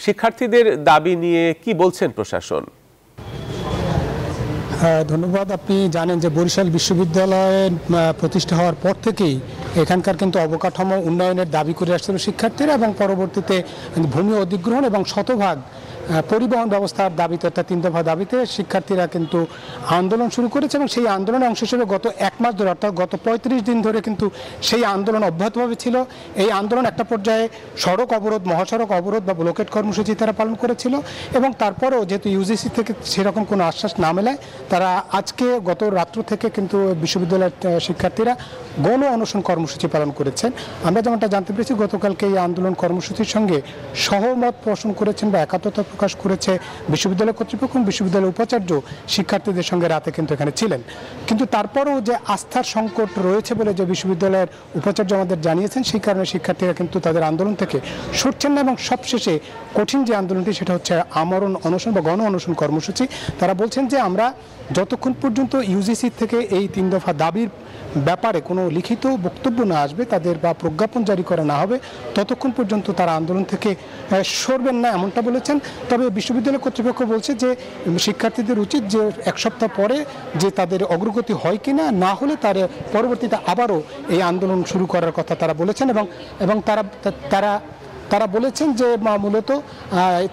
শিক্ষার্থীদের দাবি নিয়ে কি বলছেন প্রশাসন? ধন্যবাদ। আপনি জানেন যে বরিশাল বিশ্ববিদ্যালয়ে প্রতিষ্ঠা হওয়ার পর থেকেই এখানকার কিন্তু অবকাঠামো উন্নয়নের দাবি করে আসছিল শিক্ষার্থীরা, এবং পরবর্তীতে ভূমি অধিগ্রহণ এবং শতভাগ পরিবহন ব্যবস্থার দাবিতে, অর্থাৎ 3 দফা দাবিতে শিক্ষার্থীরা কিন্তু আন্দোলন শুরু করেছে। এবং সেই আন্দোলনের অংশ হিসেবে গত 1 মাস ধরে, অর্থাৎ গত 35 দিন ধরে কিন্তু সেই আন্দোলন অব্যাহতভাবে ছিল। এই আন্দোলন একটা পর্যায়ে সড়ক অবরোধ, মহাসড়ক অবরোধ বা ব্লকেট কর্মসূচি তারা পালন করেছিল। এবং তারপরেও যেহেতু ইউজিসি থেকে সেরকম কোনো আশ্বাস না মেলায়, তারা আজকে গত রাত্র থেকে কিন্তু বিশ্ববিদ্যালয়ের শিক্ষার্থীরা গণ অনশন কর্মসূচি পালন করেছেন। আমরা যেমনটা জানতে পেরেছি, গতকালকে এই আন্দোলন কর্মসূচির সঙ্গে সহমত পোষণ করেছেন বা একাত্মতা প্রকাশ করেছে বিশ্ববিদ্যালয় কর্তৃপক্ষ এবং বিশ্ববিদ্যালয়ের উপাচার্য শিক্ষার্থীদের সঙ্গে রাতে কিন্তু এখানে ছিলেন। কিন্তু তারপরেও যে আস্থার সংকট রয়েছে বলে যে বিশ্ববিদ্যালয়ের উপাচার্য আমাদের জানিয়েছেন, সেই কারণে শিক্ষার্থীরা কিন্তু তাদের আন্দোলন থেকে সরছেন না। এবং সবশেষে কঠিন যে আন্দোলনটি, সেটা হচ্ছে আমরণ অনশন বা গণ অনশন কর্মসূচি। তারা বলছেন যে আমরা যতক্ষণ পর্যন্ত ইউজিসি থেকে এই 3 দফা দাবির ব্যাপারে কোনো লিখিত বক্তব্য না আসবে, তাদের বা প্রজ্ঞাপন জারি করা না হবে, ততক্ষণ পর্যন্ত তারা আন্দোলন থেকে সরবেন না, এমনটা বলেছেন। তবে বিশ্ববিদ্যালয় কর্তৃপক্ষ বলছে যে শিক্ষার্থীদের উচিত যে 1 সপ্তাহ পরে যে তাদের অগ্রগতি হয় কিনা, না হলে তার পরবর্তীতে আবারও এই আন্দোলন শুরু করার কথা তারা বলেছেন। এবং তারা বলেছেন যে মূলত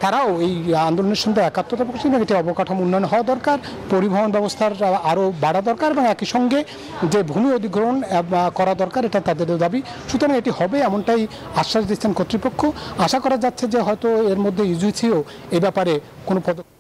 তারাও এই আন্দোলনের সঙ্গে একাত্মতা প্রকাশ করেন। এটি অবকাঠামো উন্নয়ন হওয়া দরকার, পরিবহন ব্যবস্থার আরও বাড়া দরকার, এবং একই সঙ্গে যে ভূমি অধিগ্রহণ করা দরকার, এটা তাদের দাবি। সুতরাং এটি হবে এমনটাই আশ্বাস দিচ্ছেন কর্তৃপক্ষ। আশা করা যাচ্ছে যে হয়তো এর মধ্যে ইউজিসিও এ ব্যাপারে কোনো পদক্ষেপ